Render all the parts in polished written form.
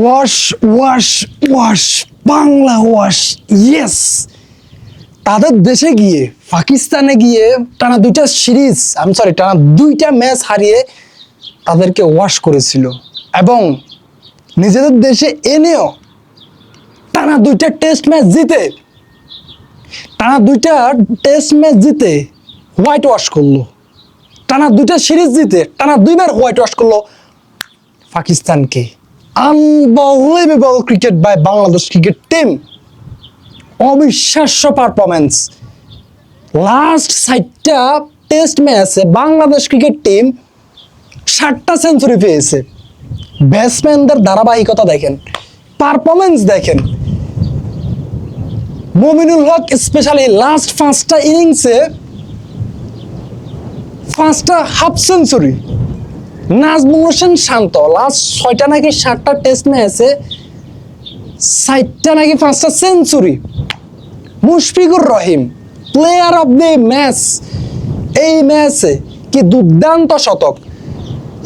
Wash wash wash Bangla wash, yes. তাদের দেশে গিয়ে, পাকিস্তানে গিয়ে টানা দুইটা ম্যাচ হারিয়ে তাদেরকে ওয়াশ করেছিল, এবং নিজেদের দেশে এনেও টানা দুইটা টেস্ট ম্যাচ জিতে হোয়াইট ওয়াশ করলো। টানা দুইটা সিরিজ জিতে টানা দুইবার হোয়াইট ওয়াশ করলো পাকিস্তানকে। Unbelievable cricket by Bangladesh cricket team, অবিশ্বাস্য পারফরমেন্স। লাস্ট 6টা টেস্ট ম্যাচে বাংলাদেশ ক্রিকেট টিম 7টা সেঞ্চুরি পেয়েছে। ব্যাটসম্যানদের ধারাবাহিকতা দেখেন, পারফরমেন্স দেখেন। মমিনুল হক স্পেশালি লাস্ট 5টা ইনিংসে 5টা হাফ সেঞ্চুরি। নাজমুল হোসেন শান্ত লাস্ট 6টা নাকি 7টা টেস্ট ম্যাচে 4টা নাকি 5টা century. Mushfiqur Rahim player of the match, এই ম্যাচে কি দুর্দান্ত শতক।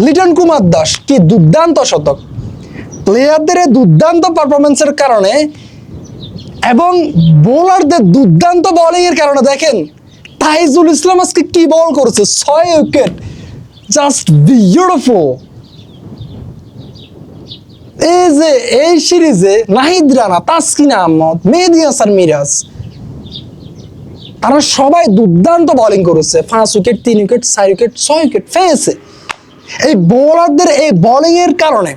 লিটন কুমার দাস কি দুর্দান্ত শতক। প্লেয়ারদের দুর্দান্ত পারফরমেন্সের কারণে এবং বোলারদের দুর্দান্ত বোলিং এর কারণে দেখেন তাইজুল ইসলাম আজকে কি বল করেছে, 6 উইকেট, জাস্ট বিউটিফুল। এই সিরিজে নাহিদ রানা, তাসকিন আহমদ, মেহেদী হাসান মিরাজ, তারা সবাই দুর্দান্ত বোলিং করেছে। 5 উইকেট, 3 উইকেট, 4 উইকেট, 6 উইকেট পেয়েছে। এই বোলারদের এই বোলিং এর কারণে,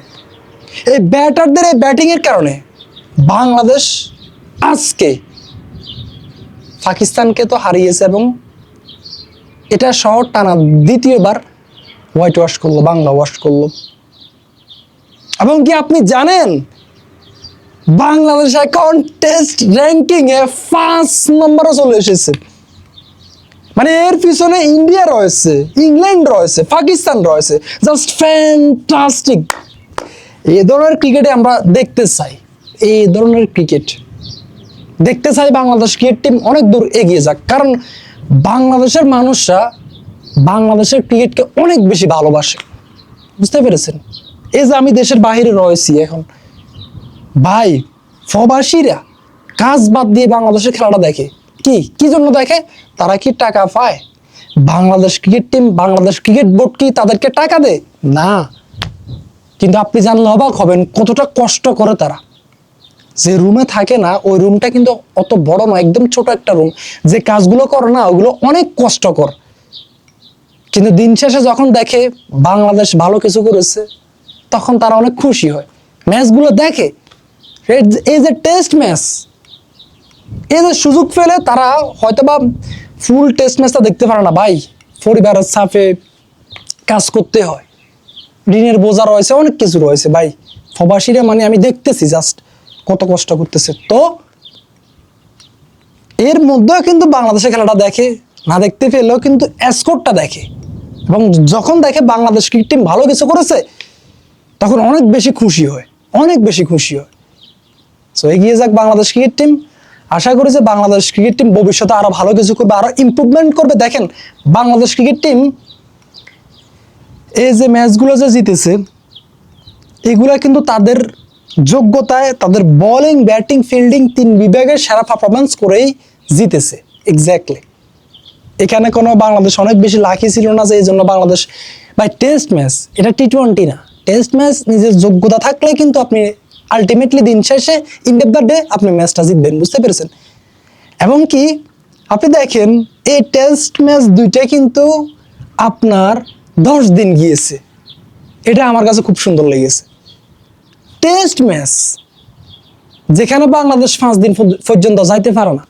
এই ব্যাটারদের এই ব্যাটিং এর কারণে বাংলাদেশ আজকে পাকিস্তানকে তো হারিয়েছে, এবং এটা সহ টানা দ্বিতীয়বার হোয়াইট ওয়াশ করলো, বাংলা ওয়াশ করলো। এবং কি আপনি জানেন বাংলাদেশ এখন টেস্ট র্যাঙ্কিং এ 5 নম্বরে চলে এসেছে। মানে এর পিছনে ইন্ডিয়া রয়েছে, ইংল্যান্ড রয়েছে, পাকিস্তান রয়েছে। Just fantastic. এই ধরনের ক্রিকেটে আমরা দেখতে চাই, এই ধরনের ক্রিকেট দেখতে চাই বাংলাদেশ ক্রিকেট টিম অনেক দূর এগিয়ে যাক। কারণ বাংলাদেশের মানুষরা বাংলাদেশের ক্রিকেটকে অনেক বেশি ভালোবাসে, বুঝতে পেরেছেন? এই যে আমি দেশের বাইরে রয়েছি এখন, ভাই প্রবাসীরা কাজ বাদ দিয়ে বাংলাদেশের খেলাটা দেখে। কি জন্য দেখে? তারা কি টাকা পায়? Bangladesh cricket team, Bangladesh cricket board কি তাদেরকে টাকা দেয়? না। কিন্তু আপনি জানলে অবাক হবেন কতটা কষ্ট করে তারা। যে রুমে থাকে না, ওই রুমটা কিন্তু অত বড় নয়, একদম ছোট একটা রুম। যে কাজগুলো করে না, ওগুলো অনেক কষ্টকর। কিন্তু দিন শেষে যখন দেখে বাংলাদেশ ভালো কিছু করেছে, তখন তারা অনেক খুশি হয়। ম্যাচগুলো দেখে, এই যে টেস্ট ম্যাচ, এই যে সুযোগ পেলে তারা হয়তোবা ফুল টেস্ট ম্যাচটা দেখতে পারে না। ভাই পরিবারের চাপে কাজ করতে হয়, ঋণের বোঝা রয়েছে, অনেক কিছু রয়েছে। ভাই প্রবাসীরা মানে আমি দেখতেছি জাস্ট কত কষ্ট করতেছে। তো এর মধ্যে কিন্তু বাংলাদেশের খেলাটা দেখে, না দেখতে পেলেও কিন্তু স্কোরটা দেখে, এবং যখন দেখে বাংলাদেশ ক্রিকেট টিম ভালো কিছু করেছে তখন অনেক বেশি খুশি হয়, অনেক বেশি খুশি হয়। সো এগিয়ে যাক বাংলাদেশ ক্রিকেট টিম। আশা করি যে বাংলাদেশ ক্রিকেট টিম ভবিষ্যতে আরো ভালো কিছু করবে, আরো ইমপ্রুভমেন্ট করবে। দেখেন বাংলাদেশ ক্রিকেট টিম এই যে ম্যাচগুলো যে জিতেছে, এগুলা কিন্তু তাদের যোগ্যতায়, তাদের বোলিং, ব্যাটিং, ফিল্ডিং 3 বিভাগের সেরা পারফরমেন্স করেই জিতেছে। এক্স্যাক্টলি। এখানে কোনো বাংলাদেশ অনেক বেশি লাকি ছিল না যে এই জন্য বাংলাদেশ। ভাই টেস্ট ম্যাচ, এটা টি-20 না। টেস্ট ম্যাচ নিজের যোগ্যতা থাকলে কিন্তু আপনি আলটিমেটলি দিন শেষে এন্ড অফ দ্য ডে আপনি ম্যাচটা জিতবেন, বুঝতে পেরেছেন? এবং কি আপনি দেখেন এই টেস্ট ম্যাচ দুইটা কিন্তু আপনার 10 দিন গিয়েছে। এটা আমার কাছে খুব সুন্দর লেগেছে। টেস্ট ম্যাচ যেখানে বাংলাদেশ 5 দিন পর্যন্ত যাইতে পারে না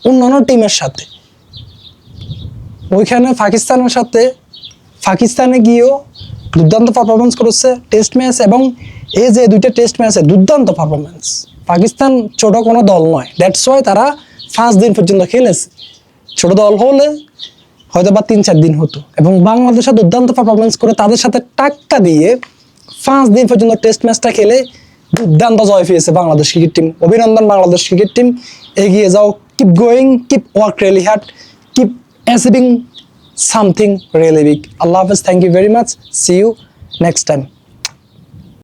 অন্যান্য টিমের সাথে, ওইখানে পাকিস্তানের সাথে পাকিস্তানে গিয়েও দুর্দান্ত পারফরমেন্স করেছে টেস্ট ম্যাচ। এবং এই যে দুইটা টেস্ট ম্যাচে দুর্দান্ত পারফরমেন্স। পাকিস্তান ছোট কোনো দল নয়, দ্যাটস ওয়াই তারা 5 দিন পর্যন্ত খেলেছে। ছোট দল হলে হয়তো বা 3-4 দিন হতো, এবং বাংলাদেশে দুর্দান্ত পারফরমেন্স করে তাদের সাথে টাক্কা দিয়ে 5 দিন পর্যন্ত টেস্ট ম্যাচটা খেলে দুর্দান্ত জয় পেয়েছে বাংলাদেশ ক্রিকেট টিম। অভিনন্দন বাংলাদেশ ক্রিকেট টিম, এগিয়ে যাও, keep going, keep work really hard, keep achieving something really big. Allah Hafiz, thank you very much. See you next time.